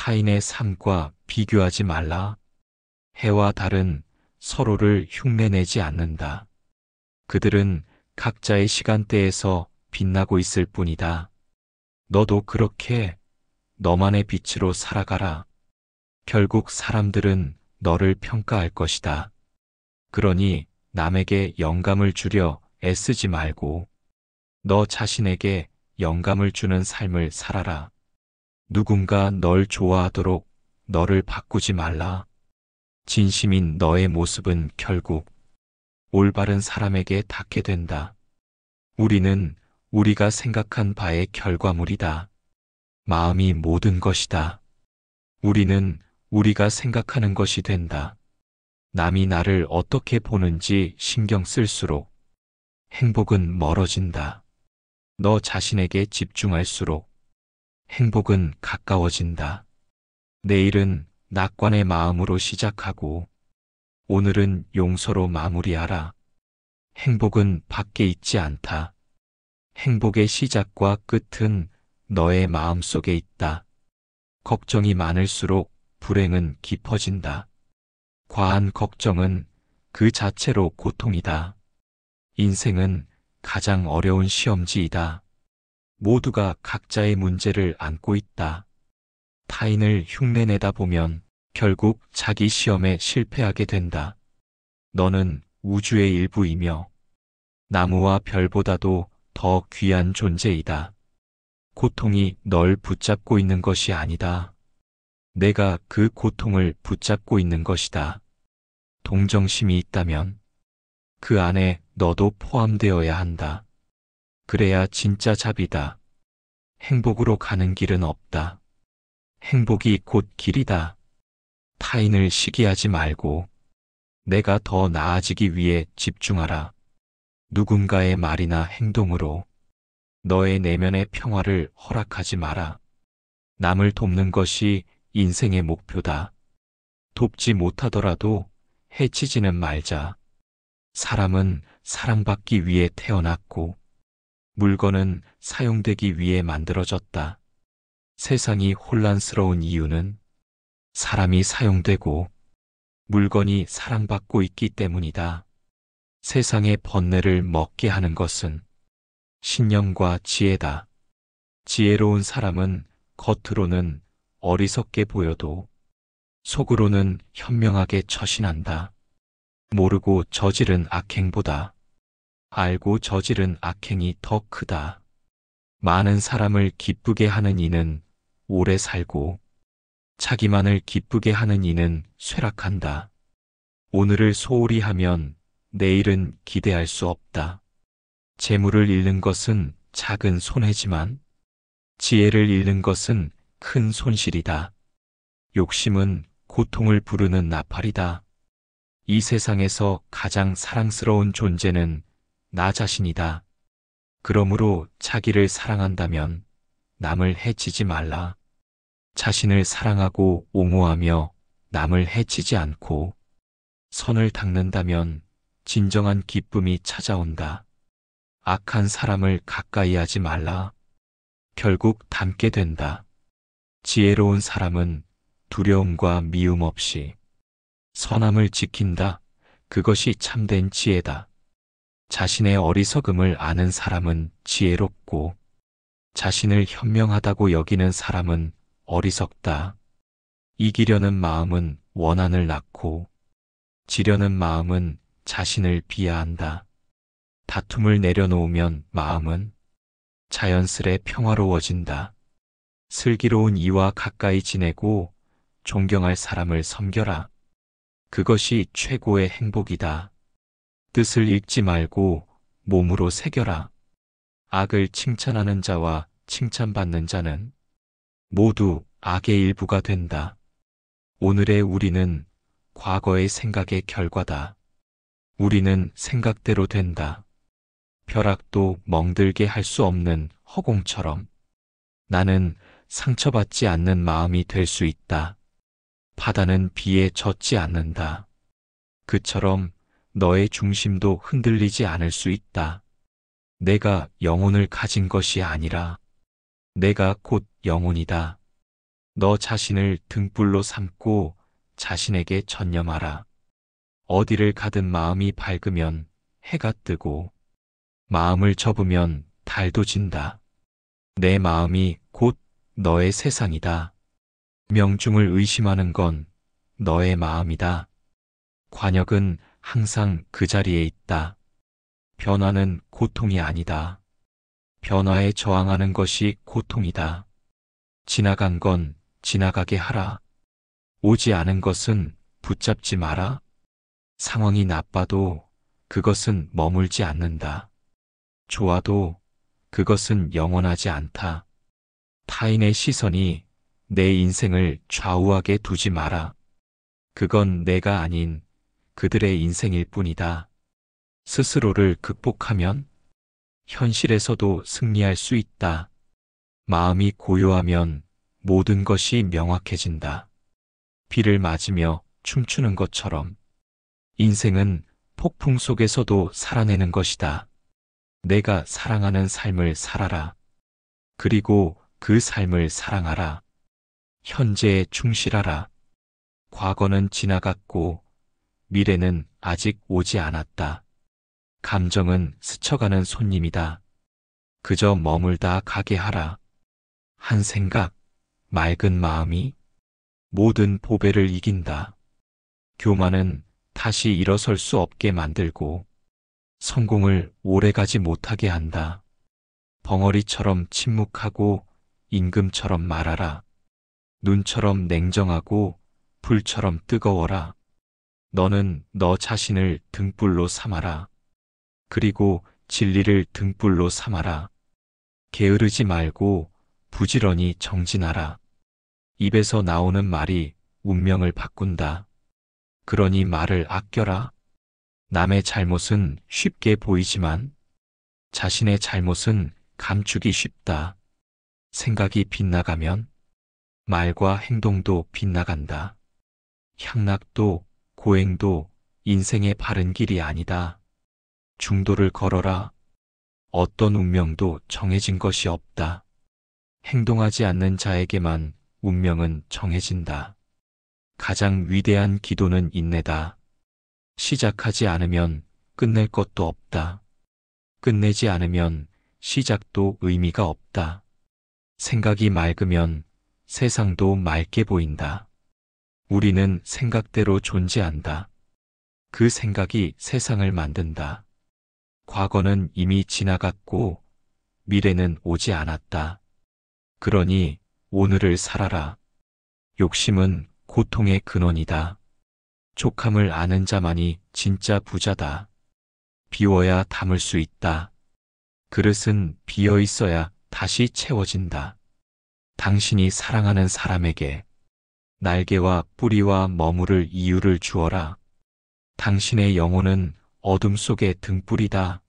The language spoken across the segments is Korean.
타인의 삶과 비교하지 말라. 해와 달은 서로를 흉내내지 않는다. 그들은 각자의 시간대에서 빛나고 있을 뿐이다. 너도 그렇게 너만의 빛으로 살아가라. 결국 사람들은 너를 평가할 것이다. 그러니 남에게 영감을 주려 애쓰지 말고 너 자신에게 영감을 주는 삶을 살아라. 누군가 널 좋아하도록 너를 바꾸지 말라. 진심인 너의 모습은 결국 올바른 사람에게 닿게 된다. 우리는 우리가 생각한 바의 결과물이다. 마음이 모든 것이다. 우리는 우리가 생각하는 것이 된다. 남이 나를 어떻게 보는지 신경 쓸수록 행복은 멀어진다. 너 자신에게 집중할수록 행복은 가까워진다. 내일은 낙관의 마음으로 시작하고 오늘은 용서로 마무리하라. 행복은 밖에 있지 않다. 행복의 시작과 끝은 너의 마음속에 있다. 걱정이 많을수록 불행은 깊어진다. 과한 걱정은 그 자체로 고통이다. 인생은 가장 어려운 시험지이다. 모두가 각자의 문제를 안고 있다. 타인을 흉내내다 보면 결국 자기 시험에 실패하게 된다. 너는 우주의 일부이며 나무와 별보다도 더 귀한 존재이다. 고통이 널 붙잡고 있는 것이 아니다. 내가 그 고통을 붙잡고 있는 것이다. 동정심이 있다면 그 안에 너도 포함되어야 한다. 그래야 진짜 자비다. 행복으로 가는 길은 없다. 행복이 곧 길이다. 타인을 시기하지 말고 내가 더 나아지기 위해 집중하라. 누군가의 말이나 행동으로 너의 내면의 평화를 허락하지 마라. 남을 돕는 것이 인생의 목표다. 돕지 못하더라도 해치지는 말자. 사람은 사랑받기 위해 태어났고 물건은 사용되기 위해 만들어졌다. 세상이 혼란스러운 이유는 사람이 사용되고 물건이 사랑받고 있기 때문이다. 세상의 번뇌를 먹게 하는 것은 신념과 지혜다. 지혜로운 사람은 겉으로는 어리석게 보여도 속으로는 현명하게 처신한다. 모르고 저지른 악행보다 알고 저지른 악행이 더 크다. 많은 사람을 기쁘게 하는 이는 오래 살고 자기만을 기쁘게 하는 이는 쇠락한다. 오늘을 소홀히 하면 내일은 기대할 수 없다. 재물을 잃는 것은 작은 손해지만 지혜를 잃는 것은 큰 손실이다. 욕심은 고통을 부르는 나팔이다. 이 세상에서 가장 사랑스러운 존재는 나 자신이다. 그러므로 자기를 사랑한다면 남을 해치지 말라. 자신을 사랑하고 옹호하며 남을 해치지 않고 선을 닦는다면 진정한 기쁨이 찾아온다. 악한 사람을 가까이 하지 말라. 결국 닮게 된다. 지혜로운 사람은 두려움과 미움 없이 선함을 지킨다. 그것이 참된 지혜다. 자신의 어리석음을 아는 사람은 지혜롭고 자신을 현명하다고 여기는 사람은 어리석다. 이기려는 마음은 원한을 낳고 지려는 마음은 자신을 비하한다. 다툼을 내려놓으면 마음은 자연스레 평화로워진다. 슬기로운 이와 가까이 지내고 존경할 사람을 섬겨라. 그것이 최고의 행복이다. 뜻을 읽지 말고 몸으로 새겨라. 악을 칭찬하는 자와 칭찬받는 자는 모두 악의 일부가 된다. 오늘의 우리는 과거의 생각의 결과다. 우리는 생각대로 된다. 벼락도 멍들게 할 수 없는 허공처럼 나는 상처받지 않는 마음이 될 수 있다. 바다는 비에 젖지 않는다. 그처럼 너의 중심도 흔들리지 않을 수 있다. 내가 영혼을 가진 것이 아니라 내가 곧 영혼이다. 너 자신을 등불로 삼고 자신에게 전념하라. 어디를 가든 마음이 밝으면 해가 뜨고 마음을 접으면 달도 진다. 내 마음이 곧 너의 세상이다. 명중을 의심하는 건 너의 마음이다. 관역은 항상 그 자리에 있다. 변화는 고통이 아니다. 변화에 저항하는 것이 고통이다. 지나간 건 지나가게 하라. 오지 않은 것은 붙잡지 마라. 상황이 나빠도 그것은 머물지 않는다. 좋아도 그것은 영원하지 않다. 타인의 시선이 내 인생을 좌우하게 두지 마라. 그건 내가 아닌 그들의 인생일 뿐이다. 스스로를 극복하면 현실에서도 승리할 수 있다. 마음이 고요하면 모든 것이 명확해진다. 비를 맞으며 춤추는 것처럼 인생은 폭풍 속에서도 살아내는 것이다. 내가 사랑하는 삶을 살아라. 그리고 그 삶을 사랑하라. 현재에 충실하라. 과거는 지나갔고 미래는 아직 오지 않았다. 감정은 스쳐가는 손님이다. 그저 머물다 가게 하라. 한 생각, 맑은 마음이 모든 보배를 이긴다. 교만은 다시 일어설 수 없게 만들고 성공을 오래가지 못하게 한다. 벙어리처럼 침묵하고 임금처럼 말하라. 눈처럼 냉정하고 불처럼 뜨거워라. 너는 너 자신을 등불로 삼아라. 그리고 진리를 등불로 삼아라. 게으르지 말고 부지런히 정진하라. 입에서 나오는 말이 운명을 바꾼다. 그러니 말을 아껴라. 남의 잘못은 쉽게 보이지만 자신의 잘못은 감추기 쉽다. 생각이 빗나가면 말과 행동도 빗나간다. 향락도 고행도 인생의 바른 길이 아니다. 중도를 걸어라. 어떤 운명도 정해진 것이 없다. 행동하지 않는 자에게만 운명은 정해진다. 가장 위대한 기도는 인내다. 시작하지 않으면 끝낼 것도 없다. 끝내지 않으면 시작도 의미가 없다. 생각이 맑으면 세상도 맑게 보인다. 우리는 생각대로 존재한다. 그 생각이 세상을 만든다. 과거는 이미 지나갔고 미래는 오지 않았다. 그러니 오늘을 살아라. 욕심은 고통의 근원이다. 족함을 아는 자만이 진짜 부자다. 비워야 담을 수 있다. 그릇은 비어 있어야 다시 채워진다. 당신이 사랑하는 사람에게 날개와 뿌리와 머무를 이유를 주어라. 당신의 영혼은 어둠 속의 등불이다.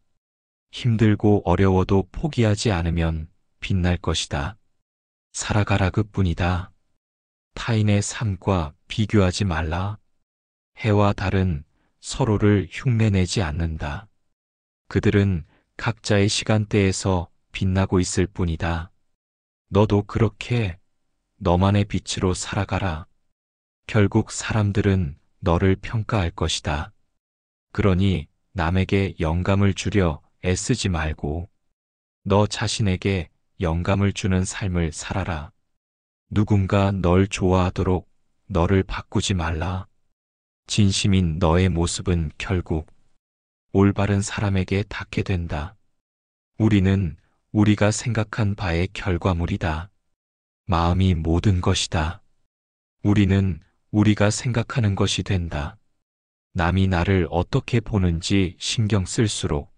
힘들고 어려워도 포기하지 않으면 빛날 것이다. 살아가라 그뿐이다. 타인의 삶과 비교하지 말라. 해와 달은 서로를 흉내내지 않는다. 그들은 각자의 시간대에서 빛나고 있을 뿐이다. 너도 그렇게 너만의 빛으로 살아가라. 결국 사람들은 너를 평가할 것이다. 그러니 남에게 영감을 주려 애쓰지 말고 너 자신에게 영감을 주는 삶을 살아라. 누군가 널 좋아하도록 너를 바꾸지 말라. 진심인 너의 모습은 결국 올바른 사람에게 닿게 된다. 우리는 우리가 생각한 바의 결과물이다. 마음이 모든 것이다. 우리는 우리가 생각하는 것이 된다. 남이 나를 어떻게 보는지 신경 쓸수록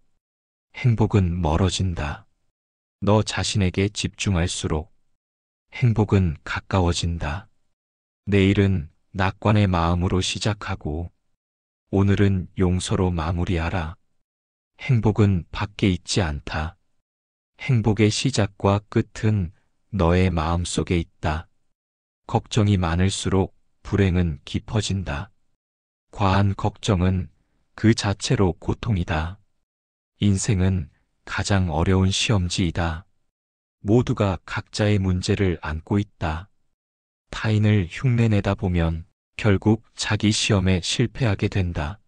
행복은 멀어진다. 너 자신에게 집중할수록 행복은 가까워진다. 내일은 낙관의 마음으로 시작하고 오늘은 용서로 마무리하라. 행복은 밖에 있지 않다. 행복의 시작과 끝은 너의 마음 속에 있다. 걱정이 많을수록 불행은 깊어진다. 과한 걱정은 그 자체로 고통이다. 인생은 가장 어려운 시험지이다. 모두가 각자의 문제를 안고 있다. 타인을 흉내내다 보면 결국 자기 시험에 실패하게 된다.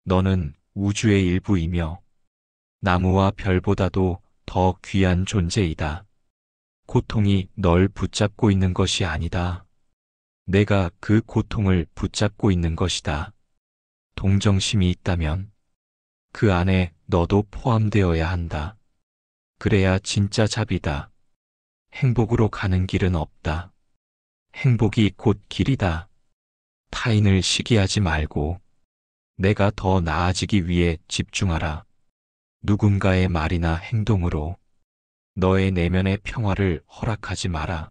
너는 우주의 일부이며 나무와 별보다도 더 귀한 존재이다. 고통이 널 붙잡고 있는 것이 아니다. 내가 그 고통을 붙잡고 있는 것이다. 동정심이 있다면 그 안에 너도 포함되어야 한다. 그래야 진짜 자비다. 행복으로 가는 길은 없다. 행복이 곧 길이다. 타인을 시기하지 말고 내가 더 나아지기 위해 집중하라. 누군가의 말이나 행동으로 너의 내면의 평화를 허락하지 마라.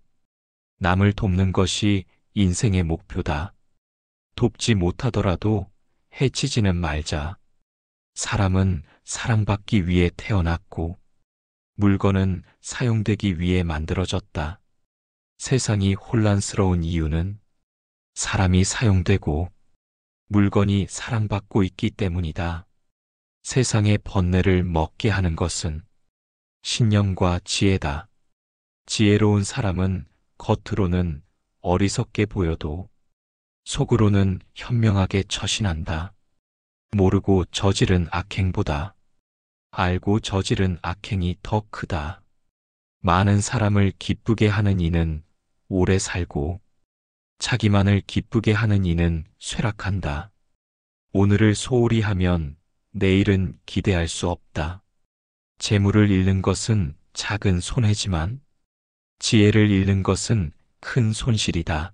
남을 돕는 것이 인생의 목표다. 돕지 못하더라도 해치지는 말자. 사람은 사랑받기 위해 태어났고 물건은 사용되기 위해 만들어졌다. 세상이 혼란스러운 이유는 사람이 사용되고 물건이 사랑받고 있기 때문이다. 세상의 번뇌를 먹게 하는 것은 신념과 지혜다. 지혜로운 사람은 겉으로는 어리석게 보여도 속으로는 현명하게 처신한다. 모르고 저지른 악행보다 알고 저지른 악행이 더 크다. 많은 사람을 기쁘게 하는 이는 오래 살고 자기만을 기쁘게 하는 이는 쇠락한다. 오늘을 소홀히 하면 내일은 기대할 수 없다. 재물을 잃는 것은 작은 손해지만 지혜를 잃는 것은 큰 손실이다.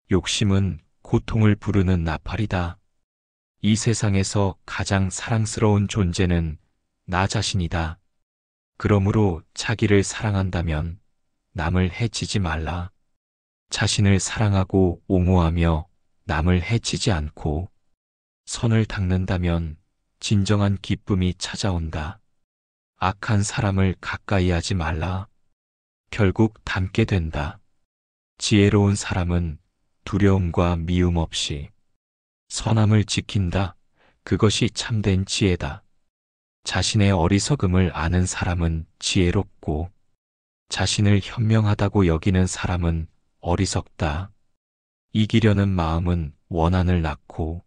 욕심은 고통을 부르는 나팔이다. 이 세상에서 가장 사랑스러운 존재는 나 자신이다. 그러므로 자기를 사랑한다면 남을 해치지 말라. 자신을 사랑하고 옹호하며 남을 해치지 않고 선을 닦는다면 진정한 기쁨이 찾아온다. 악한 사람을 가까이 하지 말라. 결국 닮게 된다. 지혜로운 사람은 두려움과 미움 없이 선함을 지킨다. 그것이 참된 지혜다. 자신의 어리석음을 아는 사람은 지혜롭고 자신을 현명하다고 여기는 사람은 어리석다. 이기려는 마음은 원한을 낳고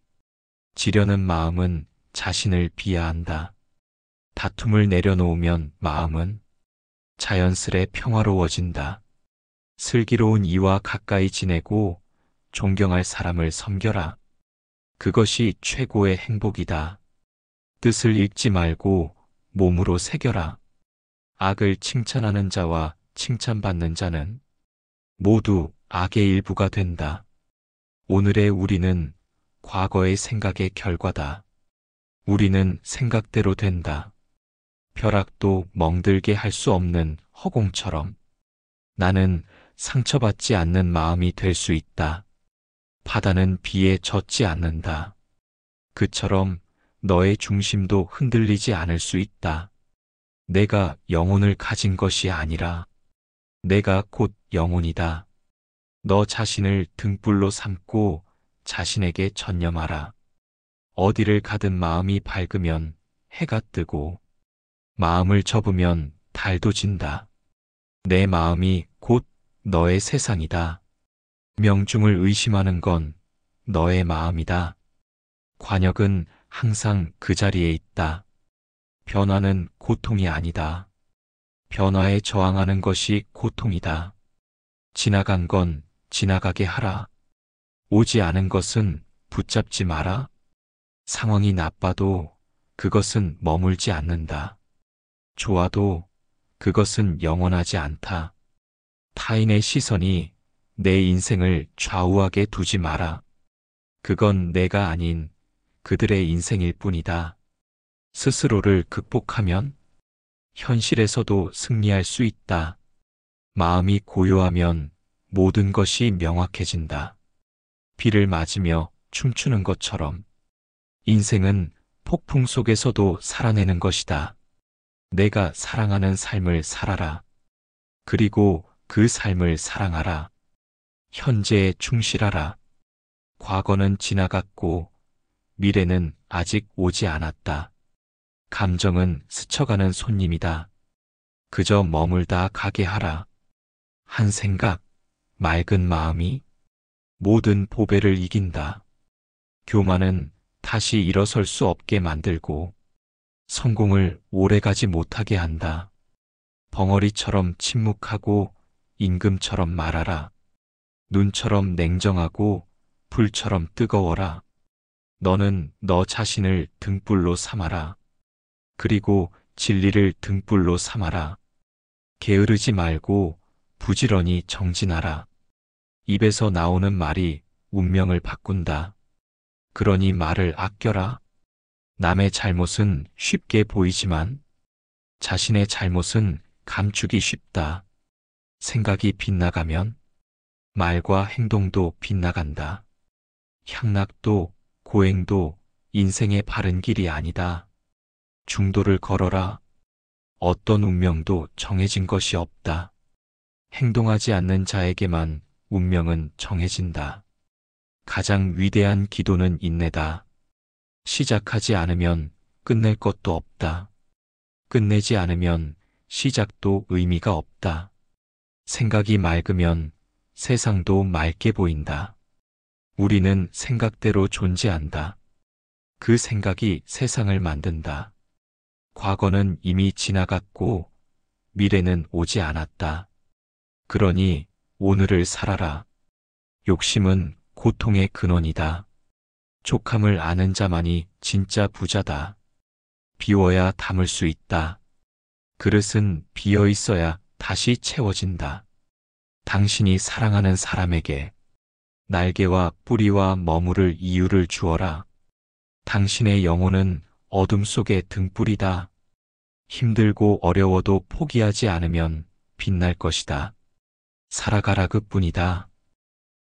지려는 마음은 자신을 비하한다. 다툼을 내려놓으면 마음은 자연스레 평화로워진다. 슬기로운 이와 가까이 지내고 존경할 사람을 섬겨라. 그것이 최고의 행복이다. 뜻을 읽지 말고 몸으로 새겨라. 악을 칭찬하는 자와 칭찬받는 자는 모두 악의 일부가 된다. 오늘의 우리는 과거의 생각의 결과다. 우리는 생각대로 된다. 벼락도 멍들게 할 수 없는 허공처럼 나는 상처받지 않는 마음이 될 수 있다. 바다는 비에 젖지 않는다. 그처럼 너의 중심도 흔들리지 않을 수 있다. 내가 영혼을 가진 것이 아니라 내가 곧 영혼이다. 너 자신을 등불로 삼고 자신에게 전념하라. 어디를 가든 마음이 밝으면 해가 뜨고 마음을 접으면 달도 진다. 내 마음이 곧 너의 세상이다. 명중을 의심하는 건 너의 마음이다. 관역은 항상 그 자리에 있다. 변화는 고통이 아니다. 변화에 저항하는 것이 고통이다. 지나간 건 지나가게 하라. 오지 않은 것은 붙잡지 마라. 상황이 나빠도 그것은 머물지 않는다. 좋아도 그것은 영원하지 않다. 타인의 시선이 내 인생을 좌우하게 두지 마라. 그건 내가 아닌 그들의 인생일 뿐이다. 스스로를 극복하면 현실에서도 승리할 수 있다. 마음이 고요하면 모든 것이 명확해진다. 비를 맞으며 춤추는 것처럼 인생은 폭풍 속에서도 살아내는 것이다. 내가 사랑하는 삶을 살아라. 그리고 그 삶을 사랑하라. 현재에 충실하라. 과거는 지나갔고 미래는 아직 오지 않았다. 감정은 스쳐가는 손님이다. 그저 머물다 가게 하라. 한 생각, 맑은 마음이 모든 보배를 이긴다. 교만은 다시 일어설 수 없게 만들고 성공을 오래가지 못하게 한다. 벙어리처럼 침묵하고 임금처럼 말하라. 눈처럼 냉정하고 불처럼 뜨거워라. 너는 너 자신을 등불로 삼아라. 그리고 진리를 등불로 삼아라. 게으르지 말고 부지런히 정진하라. 입에서 나오는 말이 운명을 바꾼다. 그러니 말을 아껴라. 남의 잘못은 쉽게 보이지만 자신의 잘못은 감추기 쉽다. 생각이 빗나가면 말과 행동도 빗나간다. 향락도 고행도 인생의 바른 길이 아니다. 중도를 걸어라. 어떤 운명도 정해진 것이 없다. 행동하지 않는 자에게만 운명은 정해진다. 가장 위대한 기도는 인내다. 시작하지 않으면 끝낼 것도 없다. 끝내지 않으면 시작도 의미가 없다. 생각이 맑으면 세상도 맑게 보인다. 우리는 생각대로 존재한다. 그 생각이 세상을 만든다. 과거는 이미 지나갔고 미래는 오지 않았다. 그러니 오늘을 살아라. 욕심은 고통의 근원이다. 족함을 아는 자만이 진짜 부자다. 비워야 담을 수 있다. 그릇은 비어 있어야 다시 채워진다. 당신이 사랑하는 사람에게 날개와 뿌리와 머무를 이유를 주어라. 당신의 영혼은 어둠 속의 등불이다. 힘들고 어려워도 포기하지 않으면 빛날 것이다. 살아가라 그뿐이다.